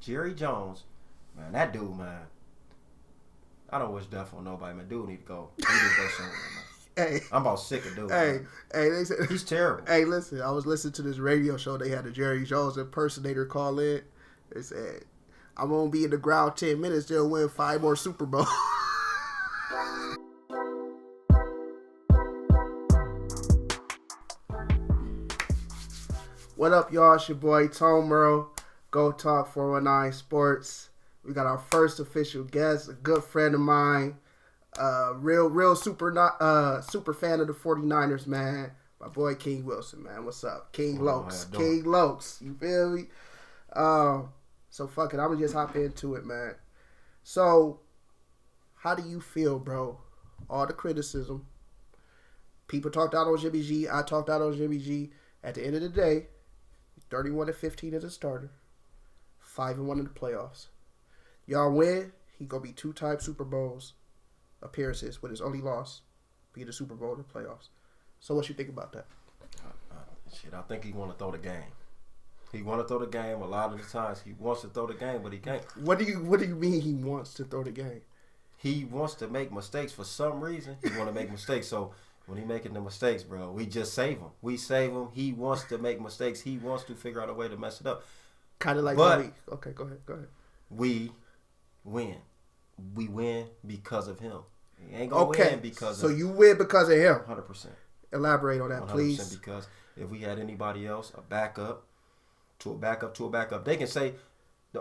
Jerry Jones, man, that dude, man. I don't wish death on nobody, man. Dude need to go. He need to go somewhere, man. Hey, I'm about sick of dude. Hey, they said he's terrible. Hey, listen, I was listening to this radio show. They had a Jerry Jones impersonator call in. They said, "I'm gonna be in the ground 10 minutes. They'll win 5 more Super Bowls." What up, y'all? It's your boy Tom Merle. Go Talk 419 Sports. We got our first official guest, a good friend of mine, real super fan of the 49ers, man. My boy King Wilson, man. What's up? King Loks. King Loks. You feel me? So fuck it. I'm gonna just hop into it, man. So, how do you feel, bro? All the criticism. People talked out on Jimmy G. I talked out on Jimmy G. At the end of the day, 31-15 as a starter, 5-1 in the playoffs. Y'all win, he gonna be 2-time Super Bowls appearances with his only loss being the Super Bowl in the playoffs. So what you think about that? I think he want to throw the game. He want to throw the game. A lot of the times he wants to throw the game, but he can't. What do you mean he wants to throw the game? He wants to make mistakes for some reason. He want to make mistakes. So when he making the mistakes, bro, we just save him. We save him. He wants to make mistakes. He wants to figure out a way to mess it up. Kind of like, okay, go ahead. We win. We win because of him. He ain't gonna win because. So you win because of him. 100%. Elaborate on that, 100%, please. Because if we had anybody else, a backup to a backup to a backup, they can say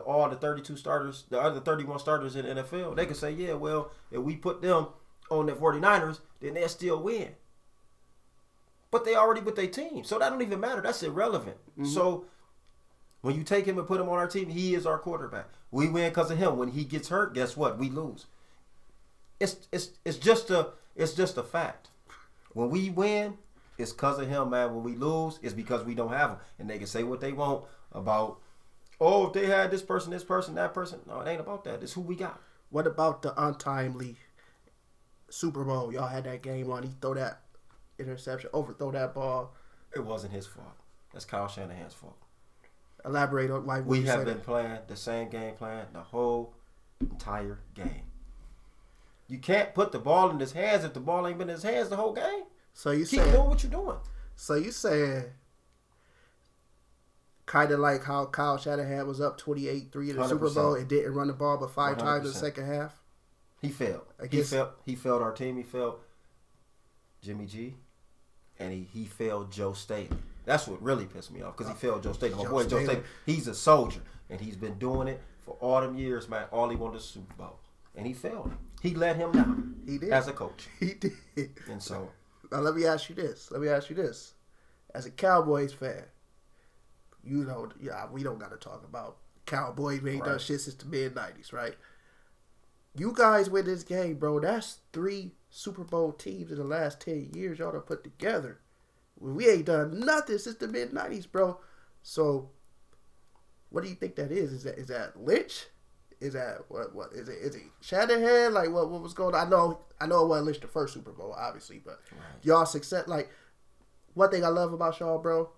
all the 32 starters, the other 31 starters in the NFL, they can say, yeah, well, if we put them on the 49ers, then they'll still win. But they already with their team, so that don't even matter. That's irrelevant. Mm-hmm. So when you take him and put him on our team, he is our quarterback. We win because of him. When he gets hurt, guess what? We lose. It's just a fact. When we win, it's because of him, man. When we lose, it's because we don't have him. And they can say what they want about, oh, if they had this person, that person. No, it ain't about that. It's who we got. What about the untimely Super Bowl? Y'all had that game on. He throw that interception, overthrow that ball. It wasn't his fault. That's Kyle Shanahan's fault. Elaborate on why we have been playing the same game plan the whole entire game. You can't put the ball in his hands if the ball ain't been in his hands the whole game. So you keep doing what you're doing. So you saying kind of like how Kyle Shanahan was up 28-3 in the Super Bowl and didn't run the ball but 5 times in the second half? He failed. He failed our team. He failed Jimmy G, and he failed Joe Staley. That's what really pissed me off because he failed Joe Staley. My boy Joe Staley, he's a soldier, and he's been doing it for all them years, man. All he wanted was a Super Bowl, and he failed him. He let him down. He did. As a coach. He did. And so. Now let me ask you this. As a Cowboys fan, you know, we don't got to talk about Cowboys. We ain't done shit since the mid-90s, right? You guys win this game, bro. That's 3 Super Bowl teams in the last 10 years y'all done put together. We ain't done nothing since the mid-90s, bro. So, what do you think that is? Is that Lynch? Is that what is it? Is it Shanahan? Like what was going on? I know it wasn't Lynch the first Super Bowl, obviously, but y'all success. Like one thing I love about y'all, bro.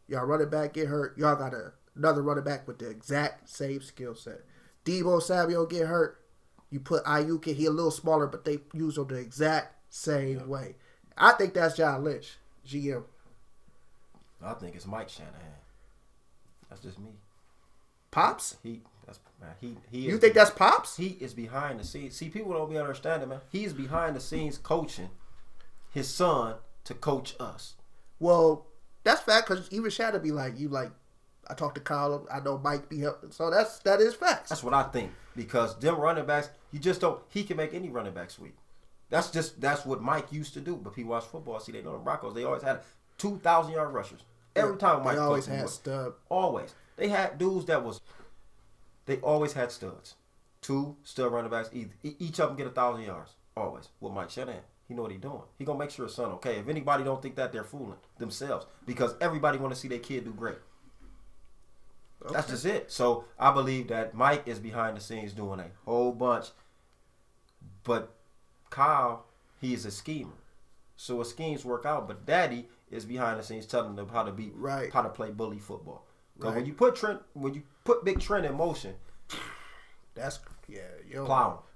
Y'all running back get hurt. Y'all got another running back with the exact same skill set. Deebo Samuel get hurt. You put Ayuk in. He a little smaller, but they use him the exact same way. I think that's John Lynch, GM. I think it's Mike Shanahan. That's just me. Pops? He you think that's Pops? He is behind the scenes. See, people don't be understanding, man. He's behind the scenes coaching his son to coach us. Well, that's fact because even Shannon be like, I talked to Kyle. I know Mike be helping. So that is facts. That's what I think because them running backs, you just don't. He can make any running back sweep. That's what Mike used to do. But people watch football, see they know the Broncos. They always had 2,000-yard rushers every time. Mike they always had stud. Always. They had dudes they always had studs. 2 stud running backs. Each of them get 1,000 yards. Always. With Mike Shanahan. He know what he's doing. He going to make sure his son okay. If anybody don't think that, they're fooling themselves. Because everybody want to see their kid do great. Okay. That's just it. So I believe that Mike is behind the scenes doing a whole bunch. But Kyle, he is a schemer. So his schemes work out. But Daddy is behind the scenes telling them how to play bully football. Because when you put Big Trent in motion, that's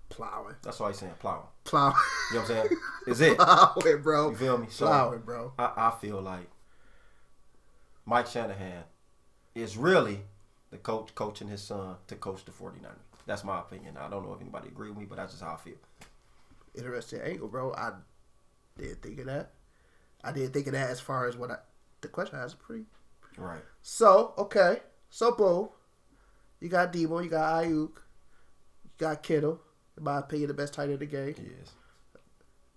plowing. That's why he's saying plowing. Plowing. You know what I'm saying? Is it plowing, bro? You feel me? So plowing, bro. I feel like Mike Shanahan is really the coach coaching his son to coach the 49ers. That's my opinion. I don't know if anybody agree with me, but that's just how I feel. Interesting angle, bro. I didn't think of that. As far as the question has pretty right. So okay, boom, you got Deebo, you got Ayuk, you got Kittle. In my opinion, the best tight end in the game. He is.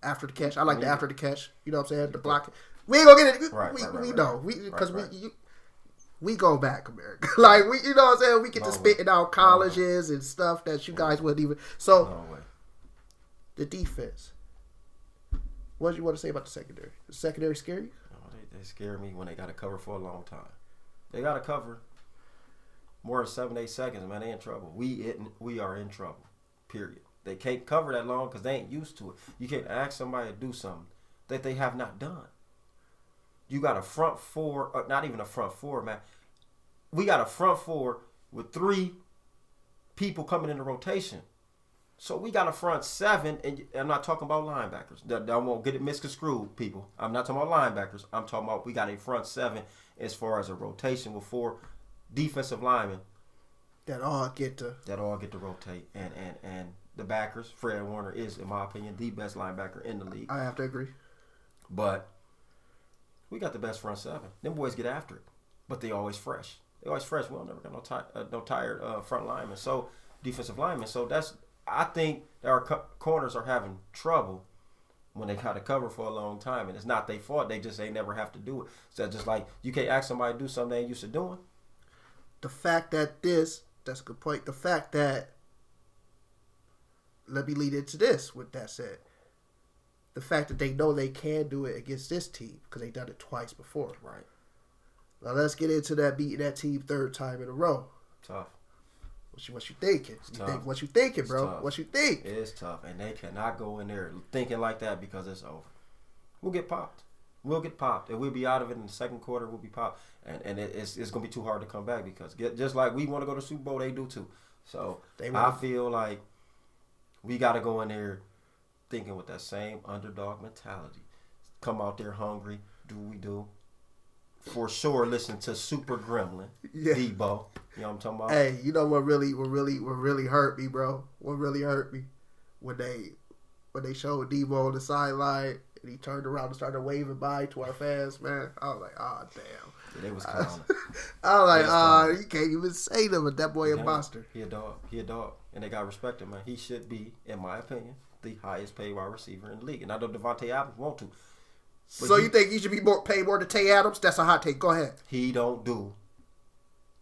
After the catch, I like the after the catch. You know what I'm saying? The block. We ain't gonna get it. We know because we go back, America. Like you know what I'm saying? We get to spitting out colleges and stuff that you guys wouldn't even. So the defense. What do you want to say about the secondary? The secondary scary? Oh, they scare me when they got to cover for a long time. They got to cover more than 7-8 seconds, man. They in trouble. We are in trouble. Period. They can't cover that long because they ain't used to it. You can't ask somebody to do something that they have not done. You got a front four, not even a front four, man. We got a front four with 3 people coming in the rotation. So we got a front 7, and I'm not talking about linebackers. I won't get it misconstrued, people. I'm not talking about linebackers. I'm talking about we got a front 7 as far as a rotation with 4 defensive linemen that all get to rotate, and the backers. Fred Warner is, in my opinion, the best linebacker in the league. I have to agree. But we got the best front 7. Them boys get after it, but they always fresh. We don't never got no tired front linemen. So defensive linemen. So I think that our corners are having trouble when they got to cover for a long time, and it's not their fault. They just ain't never have to do it. So just like you can't ask somebody to do something they ain't used to doing. The fact that that's a good point. The fact that, let me lead into this with that said. The fact that they know they can do it against this team because they done it twice before. Right. Now let's get into that beating that team 3rd time in a row. Tough. What you thinking? What you thinking, bro? Tough. What you think? It's tough, and they cannot go in there thinking like that because it's over. We'll get popped. And we'll be out of it in the second quarter. We'll be popped, and it's going to be too hard to come back because just like we want to go to the Super Bowl, they do too. So I feel like we got to go in there thinking with that same underdog mentality. Come out there hungry. Do what we do. For sure, listen to Super Gremlin, Deebo. You know what I'm talking about? Hey, you know what really hurt me, bro? What really hurt me when they showed Deebo on the sideline and he turned around and started waving bye to our fans, man. I was like, damn. Yeah, they was clowning. I was like, you can't even say them, but that boy a monster. He a dog, and they got to respect him, man. He should be, in my opinion, the highest paid wide receiver in the league, and I know Devontae Adams want to. So you think he should be paid more than Tay Adams? That's a hot take. Go ahead. He don't do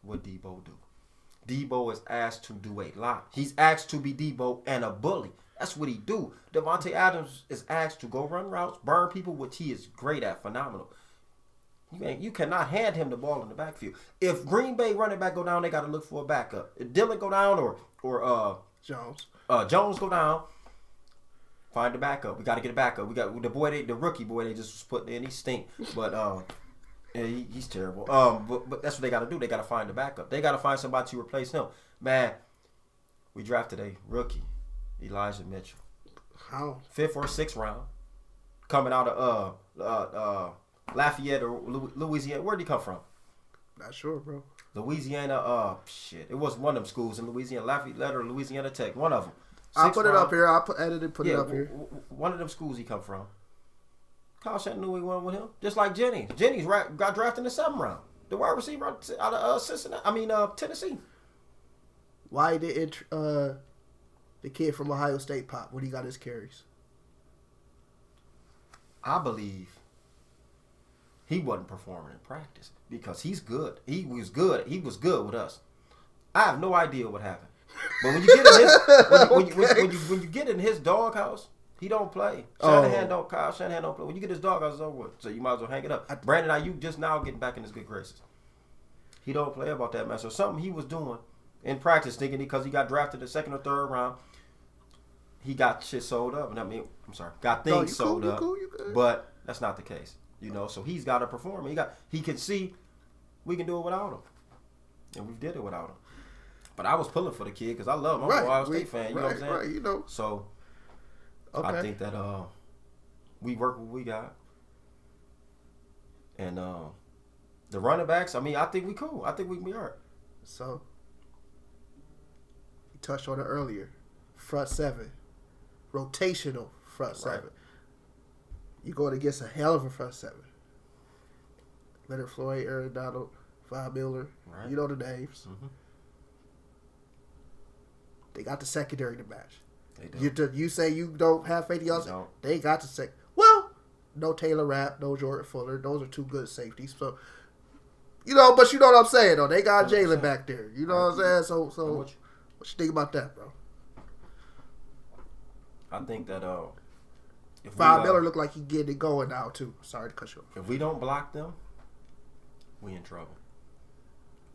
what Deebo do. Deebo is asked to do a lot. He's asked to be Deebo and a bully. That's what he do. Devontae Adams is asked to go run routes, burn people, which he is great at, phenomenal. You cannot hand him the ball in the backfield. If Green Bay running back go down, they got to look for a backup. If Dillon go down or Jones go down, find the backup. We got to get a backup. We got the rookie boy they just was putting in. He stink, but yeah, he's terrible. But that's what they got to do. They got to find the backup. They got to find somebody to replace him. Man, we drafted a rookie, Elijah Mitchell. How? 5th or 6th round, coming out of Lafayette or Louisiana. Where'd he come from? Not sure, bro. Louisiana. It was one of them schools in Louisiana, Lafayette or Louisiana Tech. One of them. I'll put it up here. I'll edit it, put it up here. One of them schools he come from. Kyle Shannon knew he won with him. Just like Jennings. Jennings got drafted in the 7th round. The wide receiver out of Tennessee. Why didn't the kid from Ohio State pop when he got his carries? I believe he wasn't performing in practice because he's good. He was good. He was good with us. I have no idea what happened. But when you get in his when you get in his doghouse, he don't play. Kyle Shanahan don't play. When you get his doghouse, it's over with. So you might as well hang it up. Brandon Ayuk just now getting back in his good graces. He don't play about that, man. So something he was doing in practice, thinking because he got drafted the 2nd or 3rd round, he got shit sold up. Got things sold up. But that's not the case. So he's got to perform. He can see we can do it without him. and we did it without him. But I was pulling for the kid because I love him. I'm Right. an Ohio State fan. You know what I'm saying? Right. You know. So Okay. I think that we work what we got, and the running backs. I mean, I think we cool. I think we can be all right. So you touched on it earlier. Front seven, rotational front seven. You're going against a hell of a front seven. Leonard Floyd, Aaron Donald, Von Miller. Right. You know the names. Mm-hmm. They got the secondary to match. They do. You say you don't have faith in y'all. They don't. They got the sec. Well, no Taylor Rapp, no Jordan Fuller. Those are two good safeties. So, but you know what I'm saying, though. They got 100%. Jalen back there. You know what I'm saying? So what you think about that, bro? I think that if Von Miller look like he getting it going now too. Sorry to cut you off. if we don't block them, we in trouble.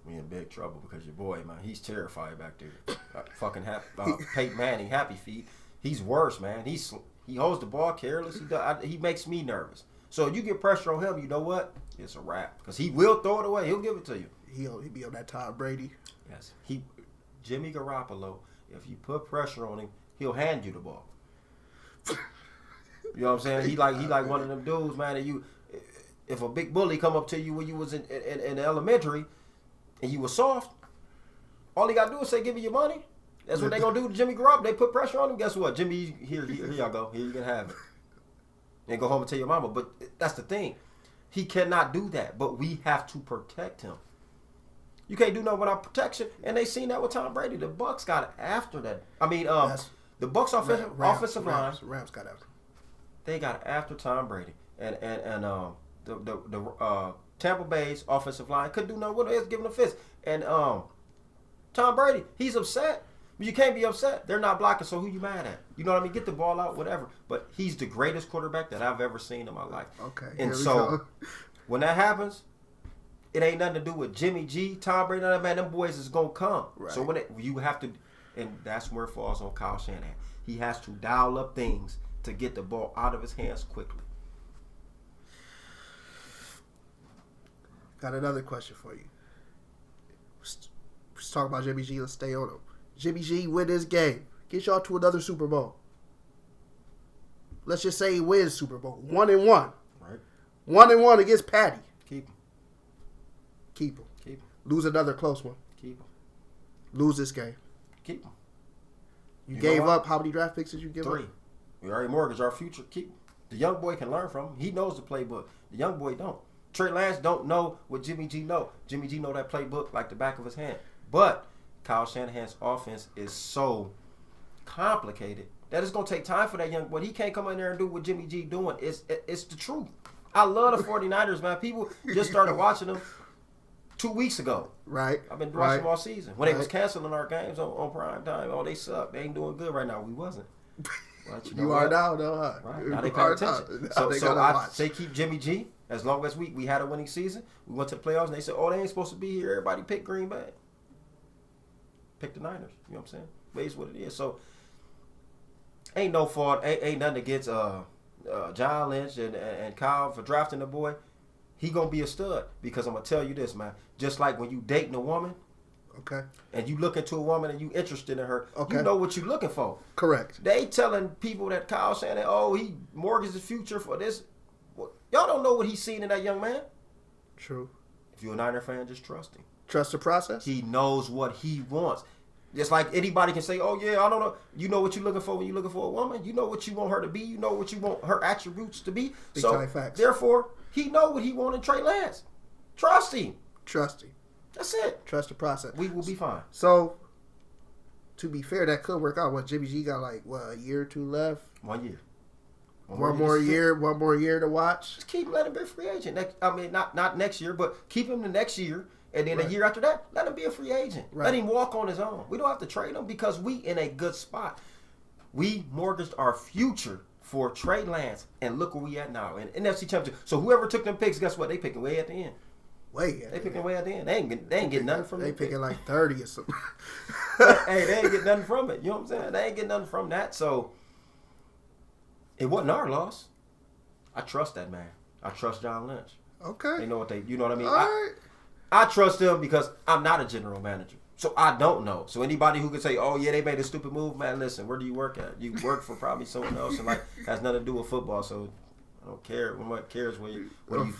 We in big trouble because your boy, man, he's terrified back there. Fucking Peyton Manning, happy feet. He's worse, man. He holds the ball careless. He makes me nervous. So you get pressure on him, you know what? It's a wrap because he will throw it away. He'll give it to you. He'll be on that Tom Brady. Yes, Jimmy Garoppolo. If you put pressure on him, he'll hand you the ball. You know what I'm saying? He like one of them dudes, man. That if a big bully come up to you when you was in elementary and you was soft, all he gotta do is say, "Give me your money." That's what they gonna do to Jimmy Garoppolo. They put pressure on him. Guess what? Jimmy, here y'all go. Here you can have it. And go home and tell your mama. But that's the thing. He cannot do that. But we have to protect him. You can't do nothing without protection. And they seen that with Tom Brady. The Bucs got after that. I mean, the Bucs offensive line. Rams got after. They got after Tom Brady. And the Tampa Bay's offensive line couldn't do nothing with it. They was giving a fist. And Tom Brady, he's upset. But you can't be upset. They're not blocking, so who you mad at? You know what I mean? Get the ball out, whatever. But he's the greatest quarterback that I've ever seen in my life. Okay. And so when that happens, it ain't nothing to do with Jimmy G, Tom Brady, none of that, man. Them boys is going to come. Right. So you have to, and that's where it falls on Kyle Shanahan. He has to dial up things to get the ball out of his hands quickly. Got another question for you. Let's talk about Jimmy G. Let's stay on him. Jimmy G win this game. Get y'all to another Super Bowl. Let's just say he wins Super Bowl. 1-1. Right. 1-1 against Patty. Keep him. Keep him. Keep him. Lose another close one. Keep him. Lose this game. Keep him. You gave up. How many draft picks did you give 3. up? We already mortgaged our future. Keep him. The young boy can learn from him. He knows the playbook. The young boy don't. Trey Lance don't know what Jimmy G know. Jimmy G know that playbook like the back of his hand. But Kyle Shanahan's offense is so complicated that it's going to take time for that young boy. He can't come in there and do what Jimmy G doing. It's the truth. I love the 49ers, man. People just started watching them 2 weeks ago. Right. I've been watching them all season. When they was canceling our games on prime time, they suck. They ain't doing good right now. We wasn't. But you are now, though, huh? Right. Now they pay attention. So I say keep Jimmy G. As long as we had a winning season, we went to the playoffs, and they said, "Oh, they ain't supposed to be here." Everybody pick Green Bay. Pick the Niners. You know what I'm saying? But it's what it is. So ain't no fault. Ain't nothing against John Lynch and Kyle for drafting the boy. He gonna be a stud because I'm gonna tell you this, man. Just like when you dating a woman, okay, and you look into a woman and you interested in her, okay, you know what you looking for. Correct. They telling people that Kyle saying, "Oh, he mortgaged his future for this." Well, y'all don't know what he's seen in that young man. True. If you're a Niner fan, just trust him. Trust the process? He knows what he wants. Just like anybody can say, "Oh, yeah, I don't know." You know what you're looking for when you're looking for a woman. You know what you want her to be. You know what you want her attributes to be. Big so, time facts. therefore, he know what he want in Trey Lance. Trust him. Trust him. That's it. Trust the process. We will be fine. So, to be fair, that could work out. What, Jimmy G got a year or two left? 1 year. One more year to watch. Just keep letting him be a free agent. Not next year, but keep him the next year, and then a year after that, let him be a free agent. Right. Let him walk on his own. We don't have to trade him because we in a good spot. We mortgaged our future for Trey Lance, and look where we at now in NFC Championship. So whoever took them picks, guess what? They picking way at the end. They picking way at the end. They ain't getting nothing from it. They picking like 30 or something. Hey, they ain't getting nothing from it. You know what I'm saying? They ain't getting nothing from that. So it wasn't our loss. I trust that man. I trust John Lynch. Okay. They know what you know what I mean? All right. I trust him because I'm not a general manager. So I don't know. So anybody who could say, "Oh yeah, they made a stupid move," man, listen, where do you work at? You work for probably someone else, and like has nothing to do with football. So I don't care. What cares what you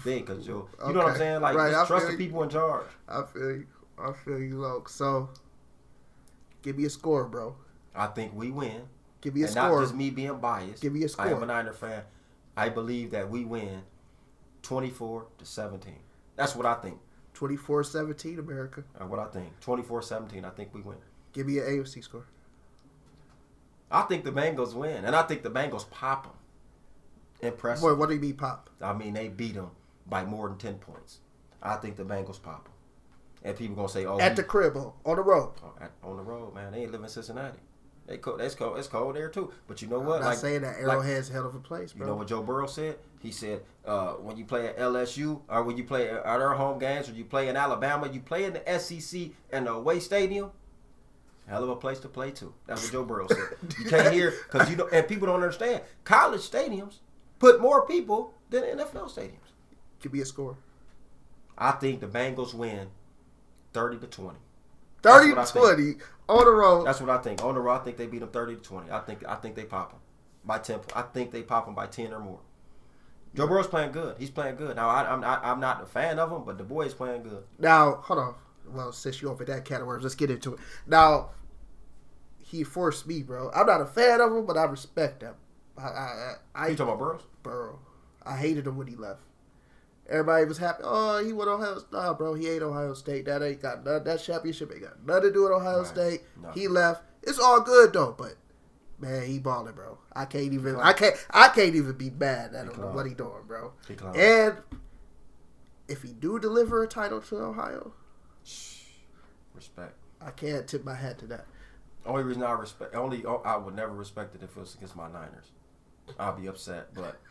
think? Cause you know what I'm saying? Like just trust the people in charge. I feel you, Loke. So give me a score, bro. I think we win. Give me a and score. Not just me being biased. Give me a score. I am a Niner fan. I believe that we win 24-17. That's what I think. 24-17, America. What I think. 24-17, I think we win. Give me an AFC score. I think the Bengals win, and I think the Bengals pop them. Impressive. Boy, what do you mean pop? I mean, they beat them by more than 10 points. I think the Bengals pop them. And people going to say, oh. At the crib, on the road. On the road, man. They ain't live in Cincinnati. It's cold there, too. But you know what? I'm not saying that Arrowhead's hell of a place, bro. You know what Joe Burrow said? He said, when you play at LSU, or when you play at our home games, or you play in Alabama, you play in the SEC and the away stadium, hell of a place to play, too. That's what Joe Burrow said. You can't hear, because and people don't understand. College stadiums put more people than NFL stadiums. Give me a score. I think the Bengals win 30-20. 30-20 on the road. That's what I think. On the road, I think they beat them 30-20. I think they pop them by 10. I think they pop them by 10 or more. Joe Burrow's playing good. He's playing good. Now I'm not a fan of him, but the boy is playing good. Now hold on. Well, since you opened that can of worms, let's get into it. Now he forced me, bro. I'm not a fan of him, but I respect him. You talking about Burrows? Burrow. I hated him when he left. Everybody was happy. Oh, he went Ohio State. Nah, bro, he ain't Ohio State. That ain't got none. That championship ain't got nothing to do with Ohio State. No. He left. It's all good though, but man, he balling, bro. I can't even be mad at him what he doing, bro. And if he do deliver a title to Ohio, respect. I can't tip my hat to that. Only reason I would never respect it if it was against my Niners. I'll be upset, but.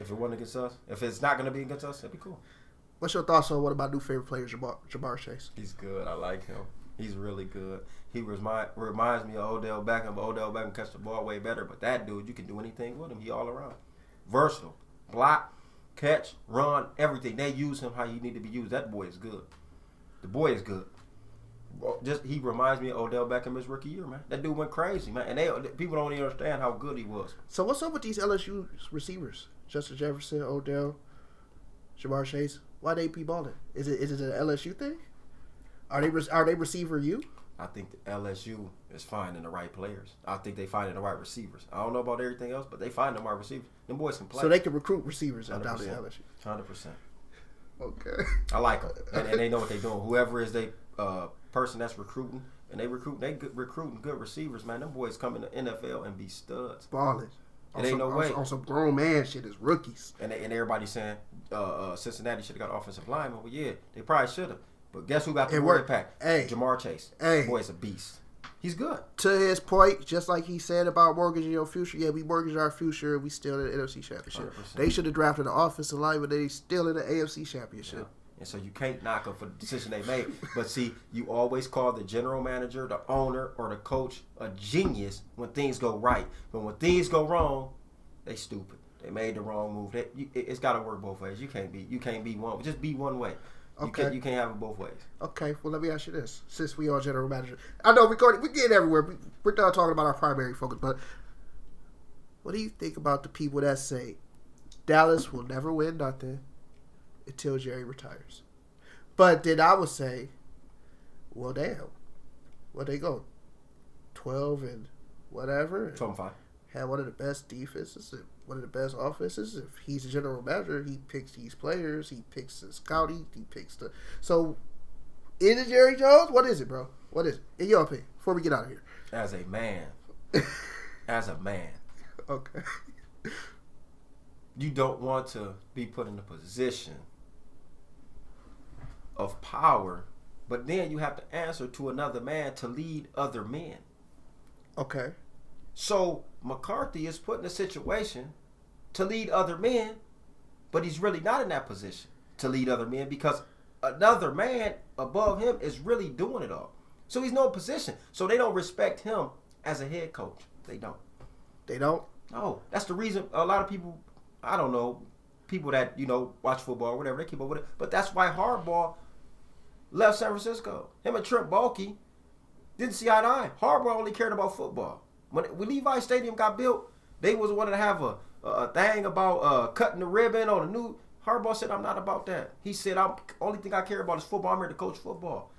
If it wasn't against us, if it's not going to be against us, it'd be cool. What's your thoughts on one of my new favorite players, Jamar Chase? He's good. I like him. He's really good. He reminds me of Odell Beckham, but Odell Beckham catch the ball way better. But that dude, you can do anything with him. He all around. Versatile. Block, catch, run, everything. They use him how he need to be used. That boy is good. The boy is good. He reminds me of Odell Beckham his rookie year, man. That dude went crazy, man. And people don't even understand how good he was. So what's up with these LSU receivers? Justin Jefferson, Odell, Jamar Chase. Why they be balling? Is it an LSU thing? Are they receiver you? I think the LSU is finding the right players. I think they finding the right receivers. I don't know about everything else, but they find the right receivers. Them boys can play. So they can recruit receivers down at LSU. 100%. Okay. I like them, and they know what they're doing. Whoever is they person that's recruiting, and they recruiting good receivers, man. Them boys come in the NFL and be studs. Balling. It ain't no way. On some grown man shit as rookies. And everybody's saying Cincinnati should have got offensive lineman. Well, yeah, they probably should have. But guess who got the word pack? Hey. Jamar Chase. Hey. The boy's a beast. He's good. To his point, just like he said about mortgaging your future, yeah, we mortgage our future and we still in the NFC Championship. 100%. They should have drafted an offensive lineman, they still in the AFC Championship. Yeah. And so you can't knock them for the decision they made. But see, you always call the general manager, the owner, or the coach a genius when things go right. But when things go wrong, they stupid. They made the wrong move. It's got to work both ways. You can't be one. Just be one way. Okay. You can't have it both ways. Okay. Well, let me ask you this: since we are general manager, I know we get everywhere. We're done talking about our primary focus, but what do you think about the people that say Dallas will never win nothing until Jerry retires? But then I would say, well, damn, where they go? 12 and whatever. 12-5. Had one of the best defenses and one of the best offenses. If he's a general manager, he picks these players. He picks the scouting. He picks the... So, is it Jerry Jones? What is it, bro? What is it? In your opinion, before we get out of here. As a man. Okay. You don't want to be put in a position of power, but then you have to answer to another man to lead other men. Okay. So McCarthy is put in a situation to lead other men, but he's really not in that position to lead other men because another man above him is really doing it all. So he's no position. So they don't respect him as a head coach. They don't. They don't? No. That's the reason a lot of people, I don't know, people that watch football or whatever, they keep up with it. But that's why Harbaugh left San Francisco. Him and Trent Baalke didn't see eye to eye. Harbaugh only cared about football. When Levi Stadium got built, they was wanting to have a thing about cutting the ribbon on a new. Harbaugh said, "I'm not about that." He said, only thing I care about is football. I'm here to coach football."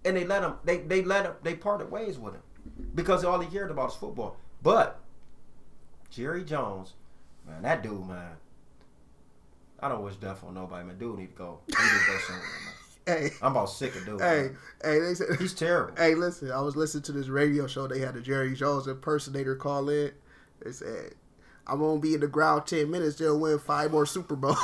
And they let him. They parted ways with him because all he cared about is football. But Jerry Jones, man, that dude, man. I don't wish death on nobody, man. Dude need to go. He need to go somewhere, man. Hey, I'm about sick of dude. Hey, they said he's terrible. Hey, listen, I was listening to this radio show. They had a Jerry Jones impersonator call in. They said, "I'm gonna be in the ground 10 minutes. They'll win 5 more Super Bowls."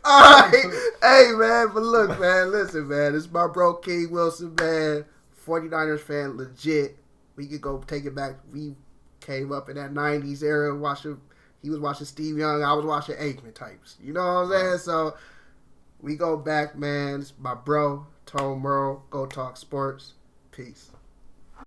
All right, hey man, but look, man, listen, man, this is my bro King Wilson, man, 49ers fan, legit. We could go take it back. We came up in that 90s era watching. He was watching Steve Young. I was watching Aikman types. You know what I'm saying? So we go back, man. It's my bro, Tone Merle. Go Talk Sports. Peace.